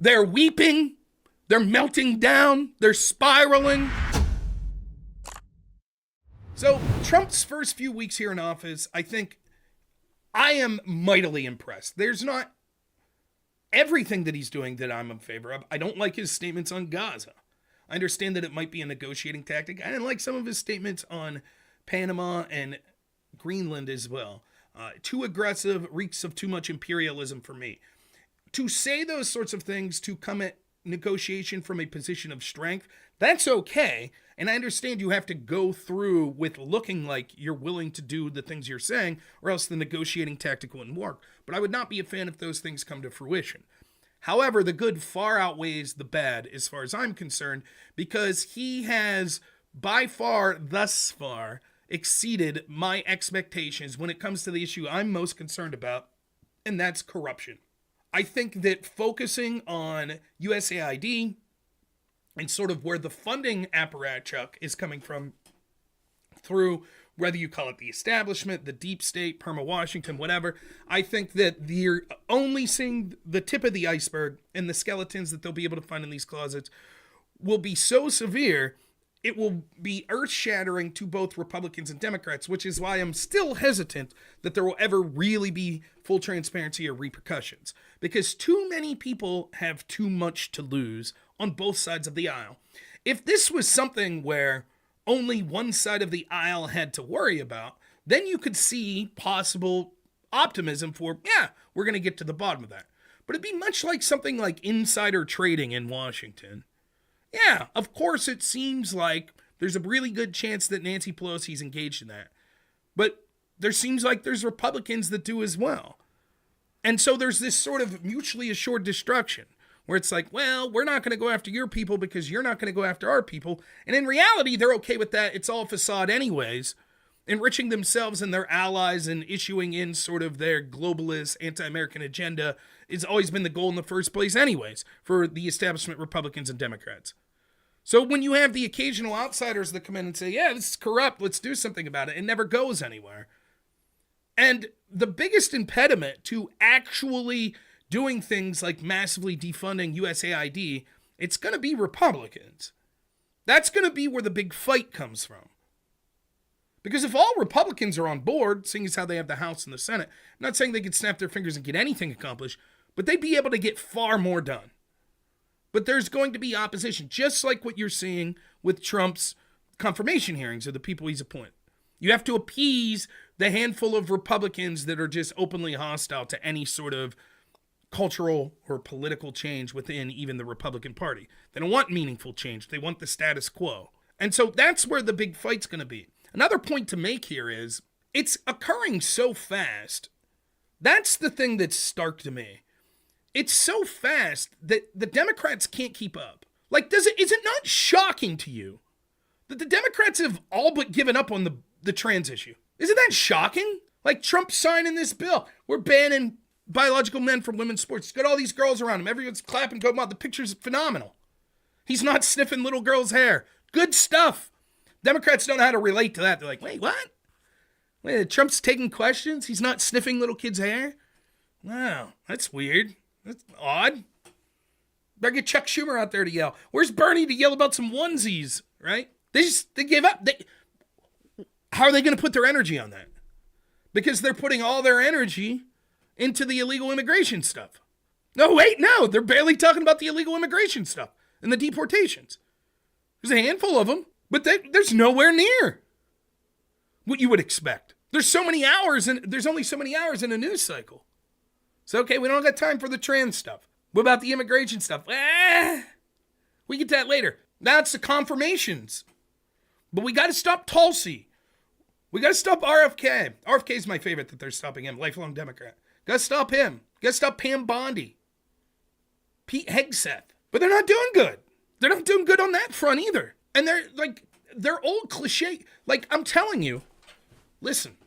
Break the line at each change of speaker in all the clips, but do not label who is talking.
They're weeping. They're melting down. They're spiraling. So Trump's first few weeks here in office, I think I am mightily impressed. There's not everything that he's doing that I'm in favor of. I don't like his statements on Gaza. I understand that it might be a negotiating tactic. I didn't like some of his statements on Panama and Greenland as well. Too aggressive, reeks of too much imperialism for me. To say those sorts of things, to come at negotiation from a position of strength, that's okay. And I understand you have to go through with looking like you're willing to do the things you're saying, or else the negotiating tactic wouldn't work. But I would not be a fan if those things come to fruition. However, the good far outweighs the bad as far as I'm concerned, because he has by far, thus far, exceeded my expectations when it comes to the issue I'm most concerned about, and that's corruption. I think that focusing on USAID and sort of where the funding apparatchik is coming from through, whether you call it the establishment, the deep state, Perma Washington, whatever, I think that you're only seeing the tip of the iceberg, and the skeletons that they'll be able to find in these closets will be so severe, it will be earth-shattering to both Republicans and Democrats, which is why I'm still hesitant that there will ever really be full transparency or repercussions, because too many people have too much to lose on both sides of the aisle. If this was something where only one side of the aisle had to worry about, then you could see possible optimism for, yeah, we're going to get to the bottom of that. But it'd be much like something like insider trading in Washington. Yeah, of course it seems like there's a really good chance that Nancy Pelosi's engaged in that. But there seems like there's Republicans that do as well. And so there's this sort of mutually assured destruction where it's like, well, we're not going to go after your people because you're not going to go after our people. And in reality, they're okay with that. It's all facade anyways, enriching themselves and their allies and issuing in sort of their globalist anti-American agenda. It's always been the goal in the first place anyways for the establishment Republicans and Democrats. So when you have the occasional outsiders that come in and say, yeah, this is corrupt, let's do something about it, it never goes anywhere. And the biggest impediment to actually doing things like massively defunding USAID, it's going to be Republicans. That's going to be where the big fight comes from. Because if all Republicans are on board, seeing as how they have the House and the Senate, I'm not saying they could snap their fingers and get anything accomplished, but they'd be able to get far more done. But there's going to be opposition, just like what you're seeing with Trump's confirmation hearings of the people he's appointed. You have to appease the handful of Republicans that are just openly hostile to any sort of cultural or political change within even the Republican Party. They don't want meaningful change. They want the status quo. And so that's where the big fight's going to be. Another point to make here is it's occurring so fast. That's the thing that's stark to me. It's so fast that the Democrats can't keep up. Like, is it not shocking to you that the Democrats have all but given up on the trans issue? Isn't that shocking? Like, Trump signing this bill. We're banning biological men from women's sports. He's got all these girls around him. Everyone's clapping, going, wow, the picture's phenomenal. He's not sniffing little girls' hair. Good stuff. Democrats don't know how to relate to that. They're like, wait, what? Wait, Trump's taking questions? He's not sniffing little kids' hair? Wow, that's weird. That's odd. Better get Chuck Schumer out there to yell. Where's Bernie to yell about some onesies, right? They gave up. How are they going to put their energy on that? Because they're putting all their energy into the illegal immigration stuff. No, wait, no. They're barely talking about the illegal immigration stuff and the deportations. There's a handful of them, but there's nowhere near what you would expect. There's so many hours, and there's only so many hours in a news cycle. So, okay, we don't got time for the trans stuff. What about the immigration stuff? We get to that later. Now it's the confirmations. But we got to stop Tulsi. We got to stop RFK. RFK is my favorite that they're stopping him. Lifelong Democrat. Got to stop him. Got to stop Pam Bondi. Pete Hegseth. But they're not doing good. They're not doing good on that front either. And they're old cliche. Like, I'm telling you, listen.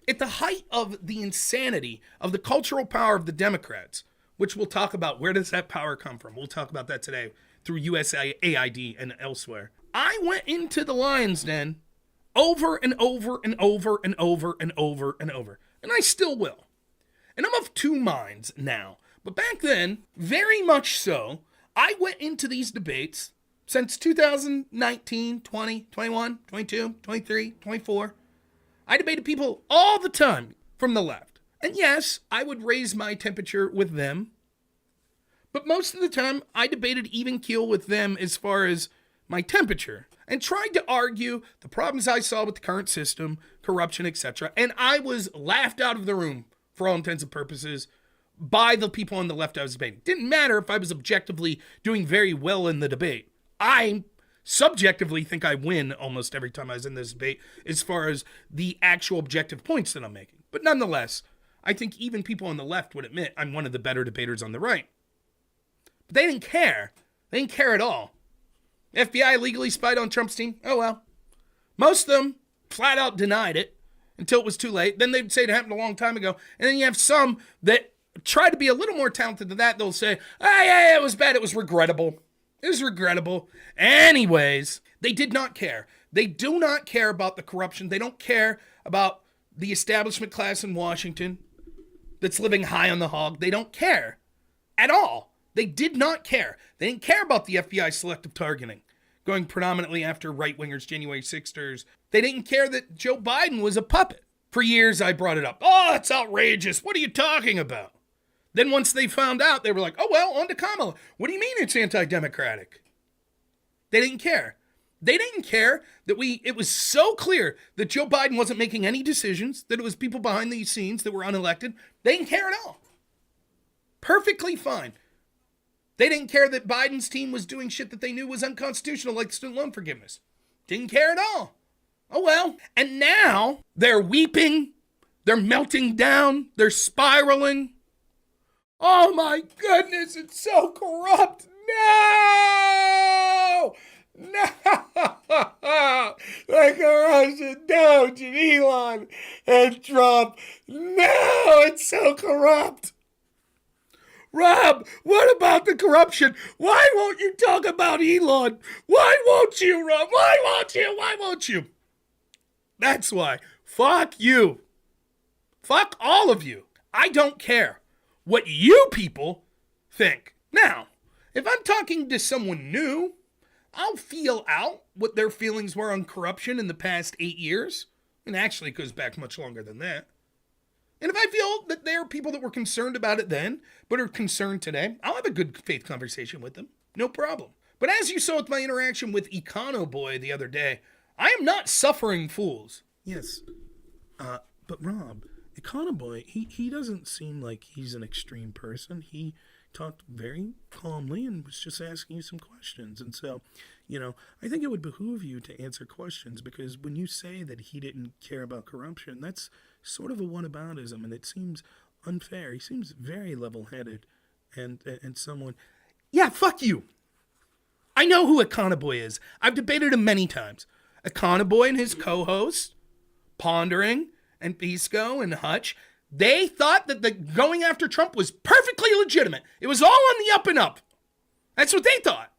At the height of the insanity of the cultural power of the Democrats, which we'll talk about, where does that power come from? We'll talk about that today through USAID and elsewhere. I went into the Lion's Den over and over and over and over and over and over, and I still will. And I'm of two minds now But back then, very much so, I went into these debates since 2019, 20, 21, 22, 23, 24. I debated people all the time from the left. And yes, I would raise my temperature with them. But most of the time, I debated even keel with them as far as my temperature and tried to argue the problems I saw with the current system, corruption, etc. And I was laughed out of the room, for all intents and purposes, by the people on the left I was debating. Didn't matter if I was objectively doing very well in the debate. I subjectively think I win almost every time I was in this debate as far as the actual objective points that I'm making. But nonetheless, I think even people on the left would admit I'm one of the better debaters on the right. But they didn't care. They didn't care at all. FBI legally spied on Trump's team? Oh well. Most of them flat out denied it until it was too late. Then they'd say it happened a long time ago. And then you have some that try to be a little more talented than that. They'll say, yeah, it was bad. It was regrettable. It was regrettable. Anyways, they did not care. They do not care about the corruption. They don't care about the establishment class in Washington that's living high on the hog. They don't care at all. They did not care. They didn't care about the FBI selective targeting, going predominantly after right-wingers, January 6ers. They didn't care that Joe Biden was a puppet. For years, I brought it up. Oh, it's outrageous. What are you talking about? Then once they found out, they were like, oh, well, on to Kamala. What do you mean it's anti-democratic? They didn't care. They didn't care that it was so clear that Joe Biden wasn't making any decisions, that it was people behind these scenes that were unelected. They didn't care at all. Perfectly fine. They didn't care that Biden's team was doing shit that they knew was unconstitutional, like student loan forgiveness. Didn't care at all. Oh well. And now they're weeping. They're melting down. They're spiraling. Oh my goodness, it's so corrupt. No! No! The corruption, Doge and Elon and Trump. No, it's so corrupt. Rob, what about the corruption? Why won't you talk about Elon? Why won't you, Rob? Why won't you? Why won't you? That's why. Fuck you. Fuck all of you. I don't care what you people think. Now, if I'm talking to someone new, I'll feel out what their feelings were on corruption in the past 8 years. And actually it goes back much longer than that. And if I feel that there are people that were concerned about it then, but are concerned today, I'll have a good faith conversation with them. No problem. But as you saw with my interaction with Econo Boy the other day, I am not suffering fools. Yes. But Rob, Econo Boy, he doesn't seem like he's an extreme person. He talked very calmly and was just asking you some questions. And so, I think it would behoove you to answer questions, because when you say that he didn't care about corruption, that's sort of a whataboutism, and it seems unfair. He seems very level-headed and someone... Yeah, fuck you. I know who Econo Boy is. I've debated him many times. Econo Boy and his co-host, Pondering and Pisco and Hutch, they thought that the going after Trump was perfectly legitimate. It was all on the up and up. That's what they thought.